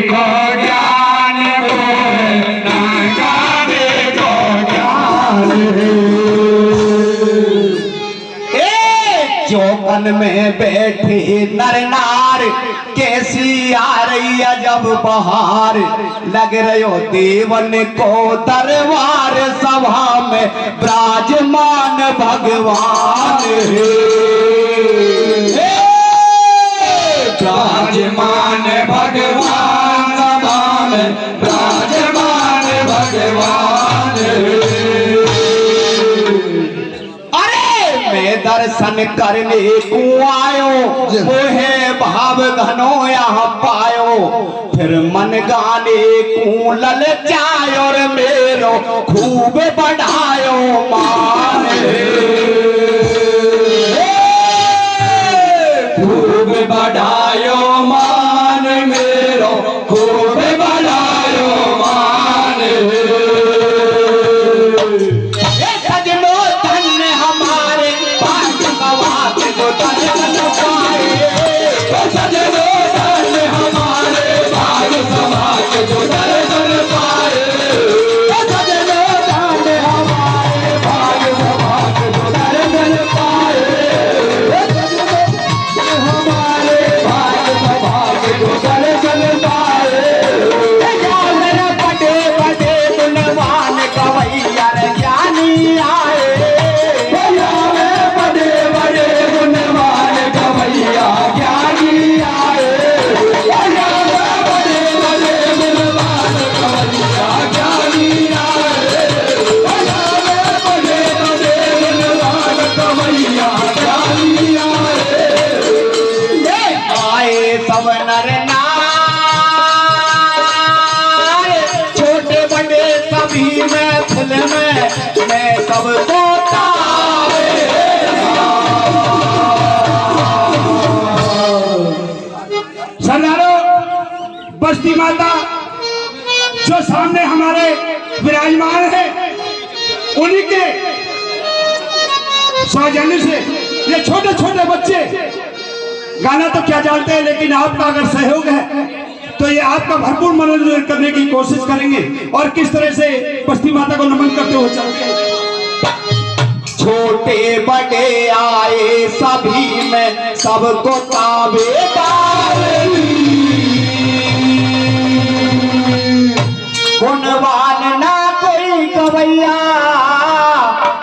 को ज्ञान ना गाने को ज्ञान। चौकन में बैठे नर नार कैसी आ रही अजब बहार, लग रहो देवन को दरबार, सभा में विराजमान भगवान। विराजमान भगवान, सभा में विराजमान भगवान। दर्शन करने को आयो, मोहे भाव घनो यहाँ पायो, फिर मन गाने को ललचायो, और मेरो खूब बढ़ायो मान। खूब बढ़ायो मान मेरो, खूब बढ़ायो मान। सब नर नार, छोटे बड़े सभी महफिल में मैं सबको सरदारों, बस्ती माता जो सामने हमारे विराजमान है, उन्हीं के सौजन्य से ये छोटे छोटे बच्चे गाना तो क्या जानते हैं, लेकिन आपका अगर सहयोग है तो ये आपका भरपूर मनोरंजन करने की कोशिश करेंगे और किस तरह से बस्ती माता को नमन करते हुए चलते। छोटे बड़े आए सभी में सबको ताबेदार, गुणवान ना कोई गवैया,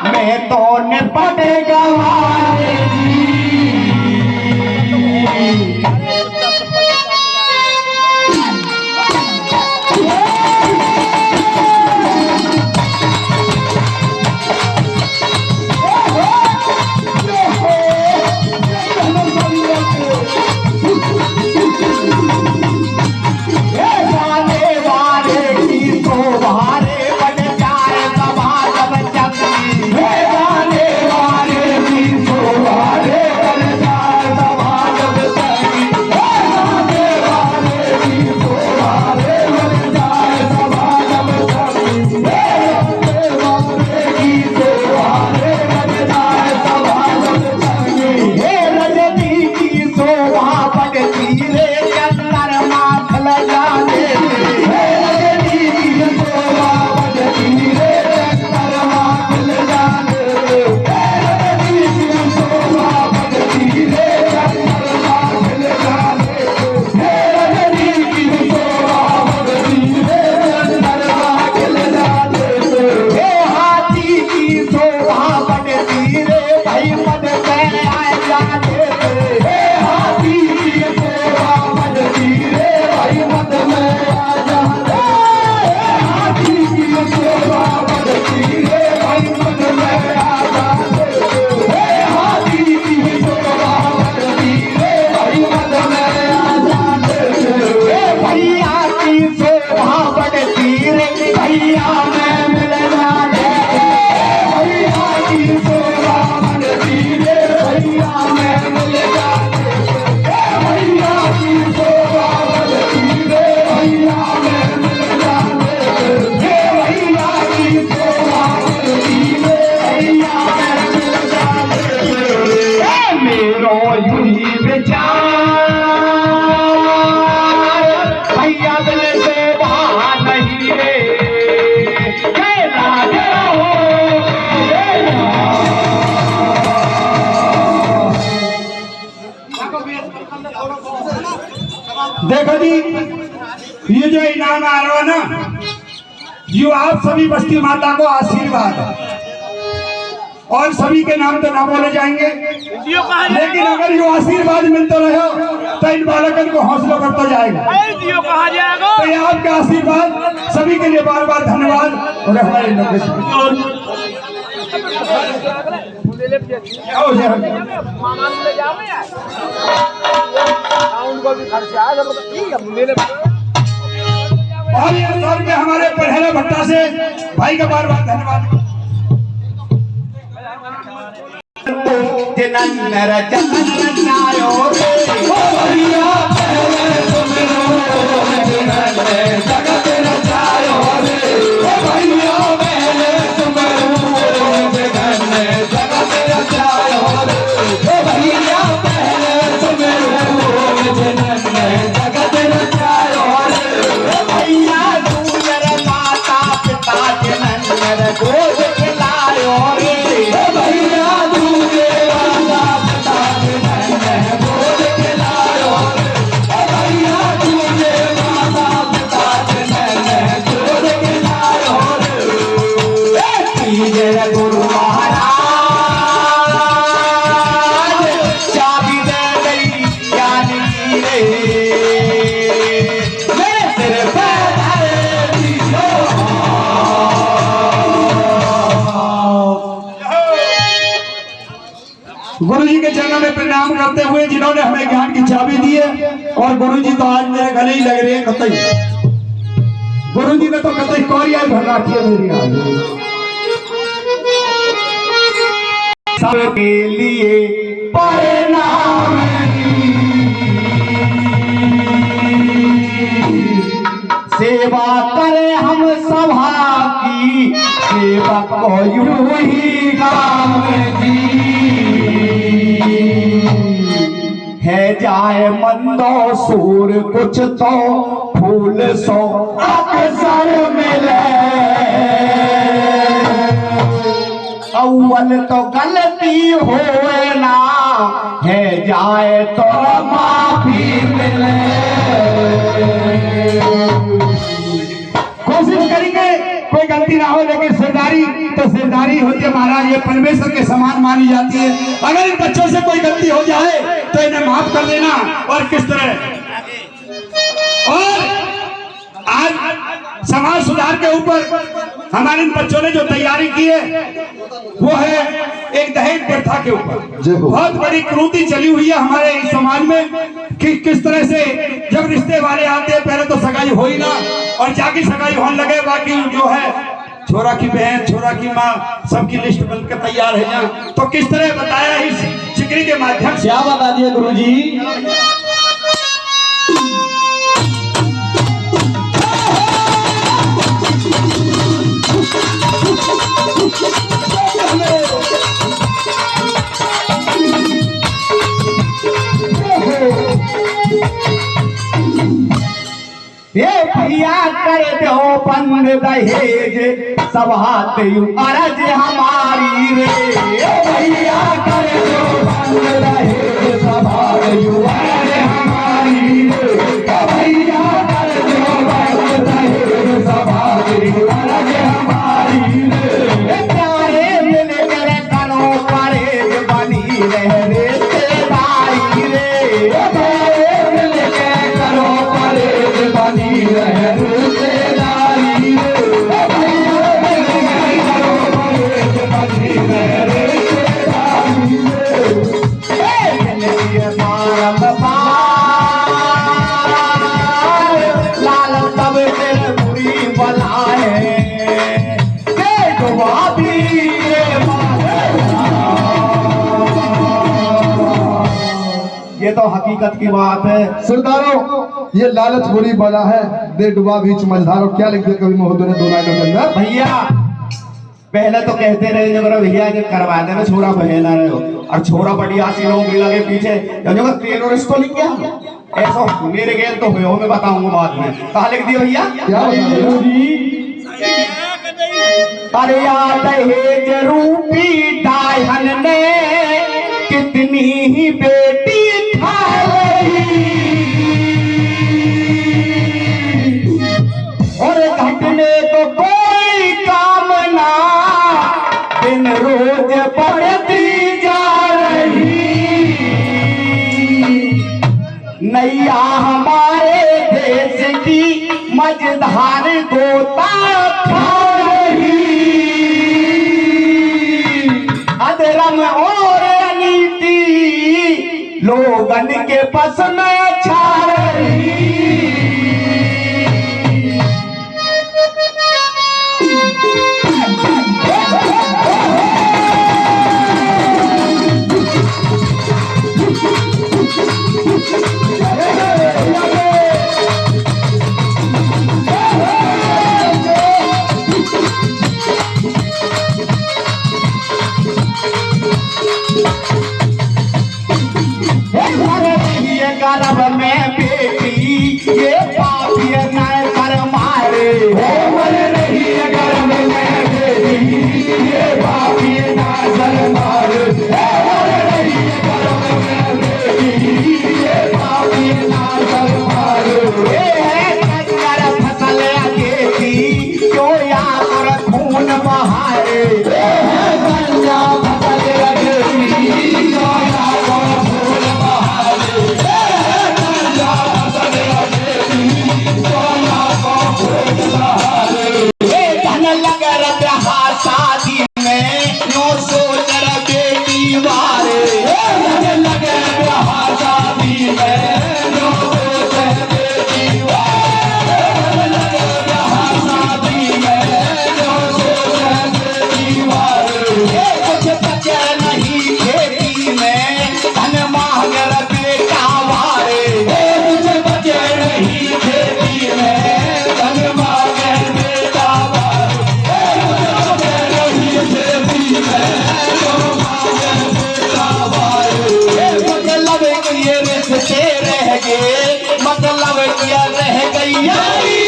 मैं तो निपट गवाए जी। देखो जी, ये जो इनाम आ रहा है ना, ये आप सभी बस्ती माता को आशीर्वाद है और सभी के नाम तो ना बोले जाएंगे, लेकिन अगर ये आशीर्वाद मिलता रहे तो इन बालकन को हौसला बढ़ता जाएगा। तो ये आपका आशीर्वाद सभी के लिए बार बार धन्यवाद। और हमारे और ये सर में हमारे पढ़ेला भट्टा से भाई का बार बार धन्यवाद। जननर जनन आयो रे ओ भैया पहले सुमरो जगत रचायो रे, ओ भैया पहले सुमरो जगत रचायो रे, ओ भैया पहले सुमरो जगत रचायो रे, भैया दूर माता पिता जननर गोद खिलायो रे, ओ भैया दूजे वाला पिता जनन गोद खिलायो रे, ओ भैया दूजे वाला पिता जनन गोद खिलायो रे, तीजे गुरु महाराज चाबी दे गई ज्ञानी रे, मेरे सिर पे गुरु जी के चरणों में प्रणाम करते हुए जिन्होंने हमें ज्ञान की चाबी दी है, और गुरु जी तो आज मेरे गले ही लग रहे हैं कतई। गुरु जी ने तो कतई कौरिया ही भर रखी है मेरी आज। सबके लिए परिणाम सेवा करे हम सभा की, सेवा को यूं ही काम की है जाए मंदो सूर कुछ तो फूल सो अक्सर मिले, अव्वल तो गलती होए ना है जाए तो माफी मिले। कोशिश करेंगे कोई गलती ना हो, लेकिन सरदारी तो सरदारी होती है महाराज, ये परमेश्वर के समान मानी जाती है। अगर इन बच्चों से कोई गलती हो जाए तो इन्हें माफ कर देना। और किस तरह, और आज समाज सुधार के ऊपर हमारे इन बच्चों ने जो तैयारी की है वो है एक दहेज प्रथा के ऊपर। बहुत बड़ी क्रूरती चली हुई है हमारे इस समाज में कि किस तरह से जब रिश्ते वाले आते हैं पहले तो सगाई हो ही ना, और जाके सगाई होने लगे, बाकी जो है छोरा की बहन छोरा की माँ सबकी लिस्ट बनकर तैयार है यहाँ। तो किस तरह बताया इस चिकरी के माध्यम से, क्या बता दिए गुरु जी? ये भैया कर दो बंद दहेज सब हाथ यूं अरज हमारी रे, भैया कर दो बंद दहेज सब हाथ यूं अरज हमारी रे, भैया कर दो बंद दहेज सब हाथ यूं अरज हमारी रे, प्यारे मिलकर करो परेज बनी रहे रिश्तेदारी रे, प्यारे मिलकर करो परेज बनी रहे रिश्तेदारी रे, भैया मिलकर करो परेज बनी रहे रिश्तेदारी रे, लाल तब तेरे बुरी बनाए डुबा दिए ये तो हकीकत की बात है। सरदारों, ये लालच बुरी बला है, दे डुबा बीच मझधारों। क्या लिख दिया कवि महोदय ने दो लाइनों के अंदर? भैया पहले तो कहते रहे जब भैया के करवा देना छोरा बहेला रहे हो, और छोरा बढ़िया सी नौकरी लगे पीछे जब टेररिस्ट तो लिख गया ऐसा मेरे गेल तो हुए हो, मैं बताऊंगा बाद में। कहा लिख दिया भैया? क्या अरे दहेज रूपी डायन ने कितनी ही बेटी खा रही, मझधार गोता अधर्म और अनीति लोगन के बस में छा रही। गर्भ में बेटी ये पापी न कर मारे, मर रही है गर्भ में बेटी ये पापी न कर मारे, मर रही है गर्भ में बेटी ये पापी न कर मारे। ये है कंजर फसल अकेली जो यहाँ पर खून बहारे, ये है कंजर फसल अकेली जो यहाँ पर खून बहारे। शादी में नो सोच बेटी वारे, लगे शादी में नो सोच बेटी वारे, लगे शादी में नो सोच बेटी वारे। कुछ बचे नहीं खेती में धन मांग बेटा वारे, कुछ बचे नहीं खेती में धन मांग बेटा वारे। मतलब क्या रह गई यारी,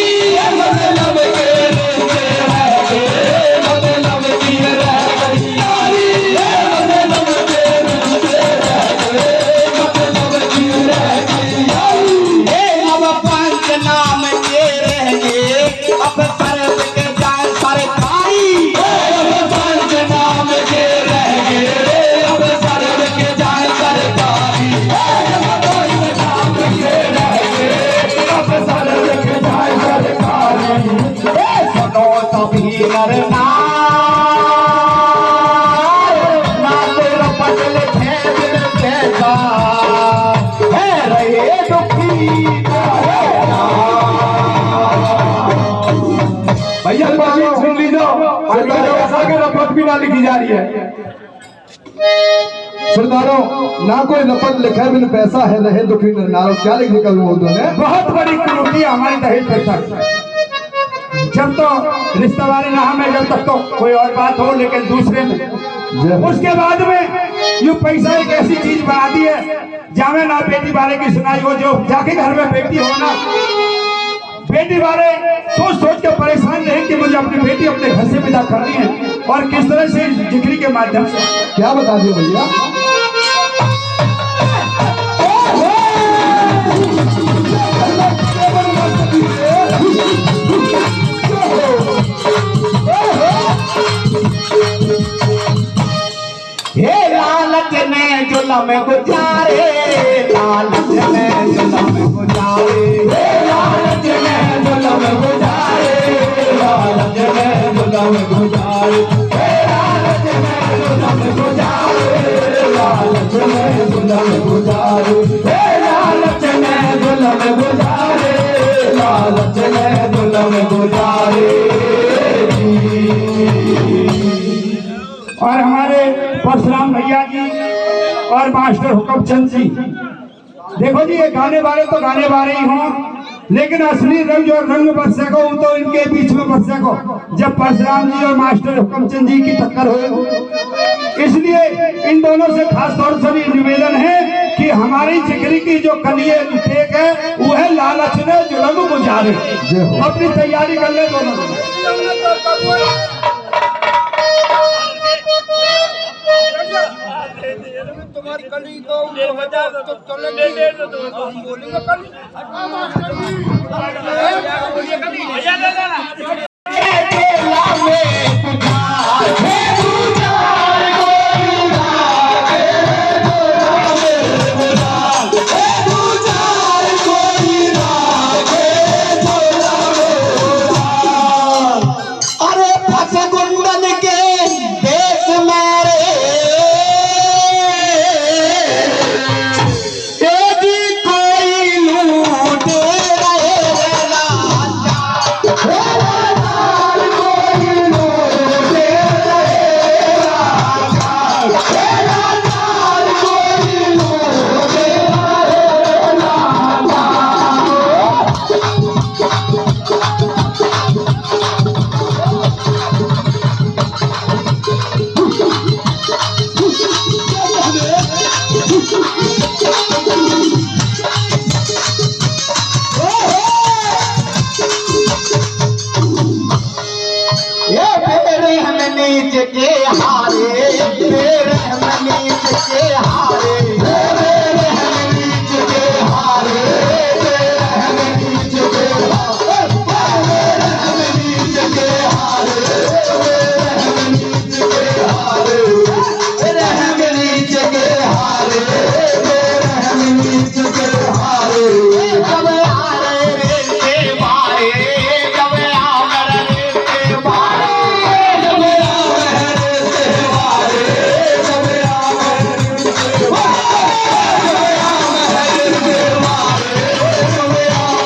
मतलब के रिश्ते रह गए, मतलब की रह गई यारी, मतलब के रिश्ते रह गए, मतलब की रह गई यारी। अब पंच नाम के रह गए, अब सर्व के जाए सरकारी, अब पंच नाम के रह गए, अब सर्व के जाए सरकारी, सुनो सभी नर नार पटल पैसा है रहे दुखी। भैया सुन लीजिए, रपट भी ना लिखी जा रही है। सरदारों, ना कोई रपट लिखा है बिन पैसा है रहे दुखी नारो, क्या लिखने का उन्होंने। बहुत बड़ी क्रूरती हमारी दहेज प्रथा। जब तो रिश्ता वाले ना हमें, जब तक तो कोई और बात हो, लेकिन दूसरे में उसके बाद में यू पैसा एक ऐसी चीज बना दी है, जावे ना बेटी वाले की सुनाई हो, जो जाके घर में बेटी हो ना, बेटी वाले सोच सोच के परेशान रहे कि मुझे अपनी बेटी अपने घर से विदा करनी है, और किस तरह से जिक्री के माध्यम से। क्या बता दिए भैया। हे लालच ने जुल्म गुजारे, लालच ने जुल्म गुजारे, हे लालच ने जुल्म गुजारे, लालच ने जुल्म गुजारे, हे लालच ने जुल्म गुजारे, लालच ने जुल्म गुजारे, हे लालच ने जुल्म गुजारे, लालच ने जुल्म गुजारे। और हमारे परशुराम भैया जी और मास्टर हुक्मचंद जी, देखो जी, ये गाने वाले तो गाने वाले ही हों, लेकिन असली रंग जो रंग बरसे को तो इनके बीच में बरसे को, जब परशुराम जी और मास्टर हुक्मचंद जी की टक्कर हो। इसलिए इन दोनों से खास तौर से भी निवेदन है कि हमारी जिक्री की जो कलिए टेक है वो है लालच ने जुल्म गुजारे। अपनी तैयारी कर ले दोनों। तुम्हारी कली को तो चलेंगे, हम बोलेंगे कल के हारे तेरे हम नीच के हारे तेरे हम नीच के हारे तेरे हम नीच के हारे तेरे हम नीच के हारे तेरे हम नीच के हारे तेरे हम नीच के हारे जब हारे रे के मारे जब आवर रे के मारे जब आवर रे के मारे जब आवर रे के मारे जब आवर रे के मारे जब आवर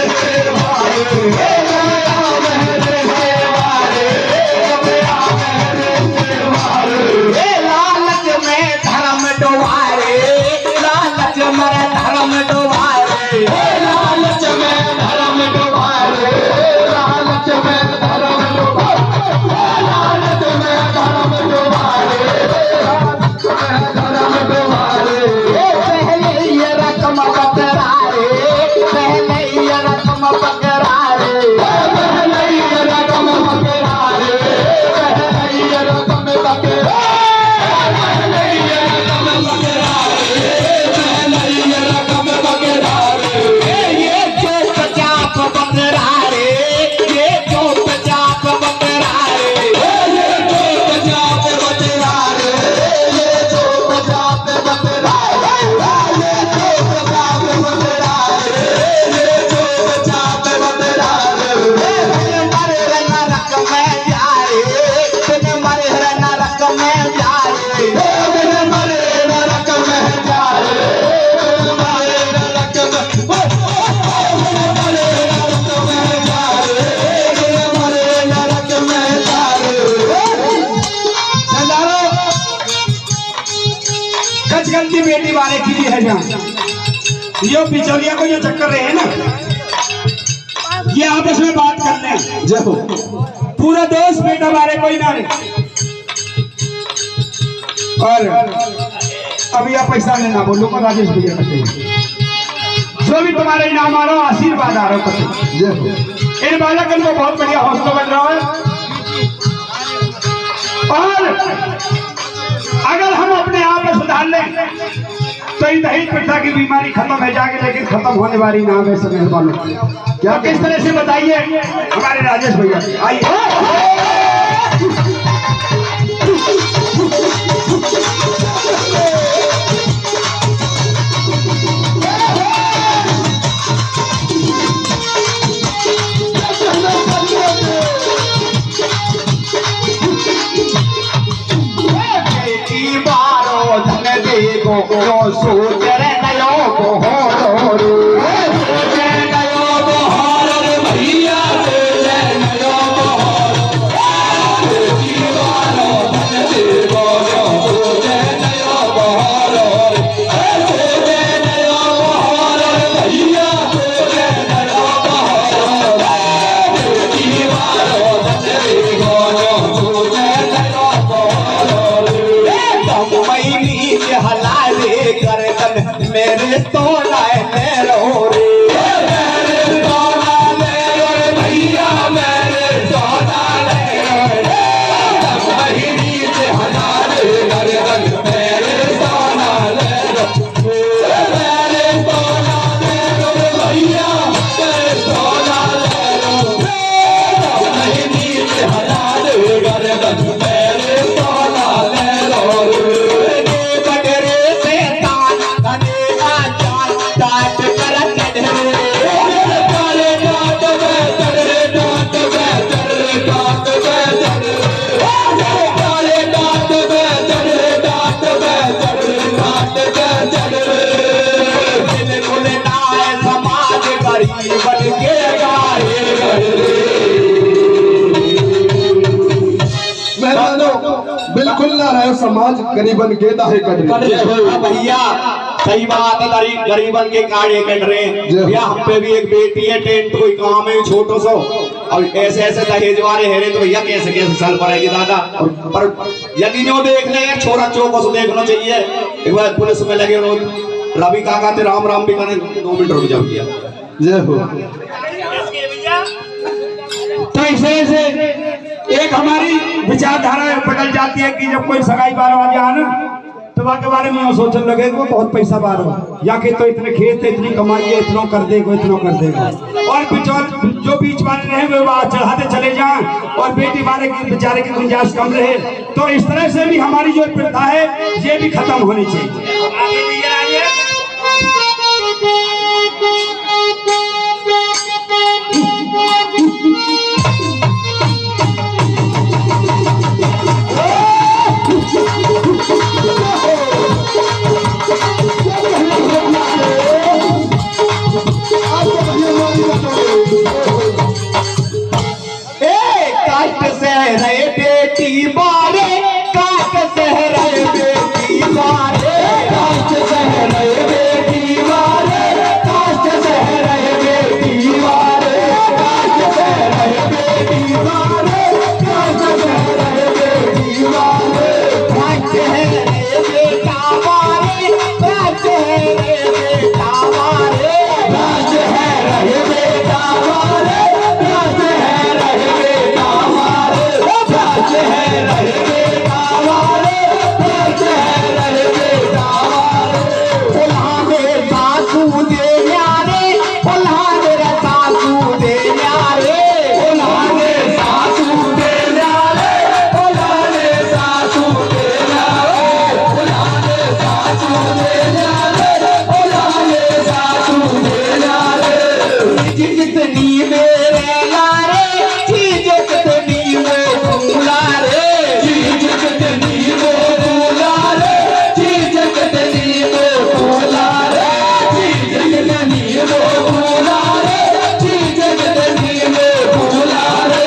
रे के मारे जब आवर रे के मारे जब आवर रे के मारे लालच में धर्म डुबारे लालच में धर्म डुबारे लालच में धर्म डुबारे लालच में धर्म डुबारे लालच में धर्म डुबारे लालच में धर्म डुबारे पहले ये रकम पकड़ारे पहले ये रकम पकड़ारे पहले ये रकम पकड़ारे पहले ये रकम पकड़ारे गलती बेटी वाले की भी है जहाँ यो बिचौलिया को जो चक्कर रहे हैं ना ये आपस में बात करते हैं जय हो पूरा दोस्त बेटा वाले कोई ना रहे और अभी आप पैसा लेना बोलो को राजेश भैया कहते जो भी तुम्हारे इनाम आ रहा हो आशीर्वाद आ रहा हो जय हो इन बालकन को बहुत बढ़िया हौसला बन रहा है और अगर हम अपने आप में सुधार लें तो ये दहेज प्रथा की बीमारी खत्म है जाके लेकिन खत्म होने वाली नाम है समय वालों क्या किस तरह से बताइए हमारे राजेश भैया आइए सोच रहे हो भैया मेरे तो लाए रो रे मेरे तो लाए भैया मेरे तो लाए महीनी से हजारे गर्दन मेरे तो लाए मेरे तो लाए भैया मेरे तो लाए महीनी से हजारे गर्दन मेरे तो लाए बिल्कुल ना रहे समाज गरीबन के दाहे कट भैया सही बात है गरीबन के काड़े कट रहे हैं भैया हम पे भी एक बेटी है टेंट कोई काम है छोटो सो और ऐसे ऐसे दहेज वाले हेरे तो भैया कैसे कैसे साल पड़ेगी दादा पर यदि जो देख लेंगे छोरा चौको से देखना चाहिए एक बार पुलिस में लगे रोज रवि काका थे राम राम भी करें 2 मिनट रुक जाओ भैया जय हो तो ऐसे ऐसे एक हमारी विचारधारा बदल जाती है कि जब कोई सगाई बार वाले आना तो वहाँ के बारे में यूँ सोचने लगे कि वो बहुत पैसा बार हो या कि तो इतने खेत है, इतनी कमाई है, इतना कर देगा, इतना कर देगा। और जो बीच वाले रहे वे वहाँ चढ़ाते चले जाएं और बेटी वाले की बेचारे की गुंजाइश कम रहे। तो इस तरह से भी हमारी जो प्रथा है ये भी खत्म होनी चाहिए। रहे बेटी बारे काट सहरे बेटी बारे काट सहरे बेटी बारे काट सहरे बेटी बारे काट सहरे बेटी बारे काट सहरे बेटी बारे काट है बेटा बारे काट है बेटा बारे काट है रहे बेटा बारे काट है रहे बेटा बारे काट है रहे बेटा बारे काट है रहे बेटा बारे फुलाने सासू दे न्यारे फुलाने सासू दे न्यारे फुलाने सासू दे न्यारे फुलाने सासू दे न्यारे फुलाने सासू दे न्यारे फुलाने सासू दे न्यारे जितनी मेरे लारे चीज कितनी वो फूलारे चीज कितनी वो फूलारे चीज कितनी वो फूलारे चीज कितनी वो फूलारे चीज कितनी वो फूलारे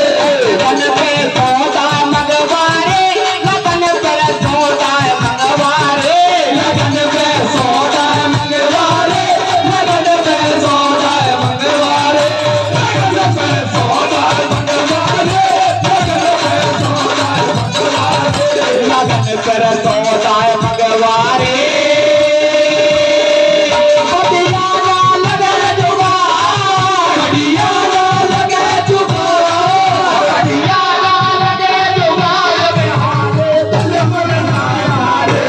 लगन पे सौदा मंगवारे लगन पे सौदा मंगवारे लगन पे सौदा मंगवारे लगन पे सौदा मंगवारे लगन पे सौदा मंगवारे लगन पर सौदा मंगवारे बदियाना लगे जुगाड़ बदियाना लगे जुगाड़ बदियाना लगे जुगाड़ बिहारे दिल मनारे।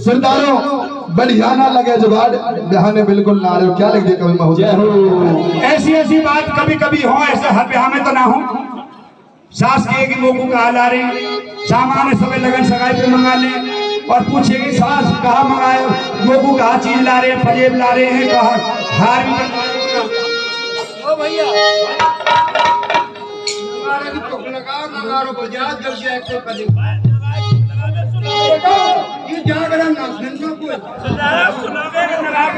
सरदारों बढ़िया ना लगे जुगाड़ बिहाने बिल्कुल ना रहे। क्या लिख दिया कवि महोदय? ऐसी ऐसी बात कभी कभी हो, ऐसे हर ब्याह में तो ना हो। सास कहेगी मोकू कहा ला रहे, सामान सब लगन सगाई पे मंगा ले और पूछेगी सास कहाँ मंगाए, मोकू कहा चीज ला रहे, फजेब ला रहे हैं, कहा हार भी ओ भैया नगारे की चुप लगाओ नगारों पर जा जब से एक कदम ये जागरण ना सुन को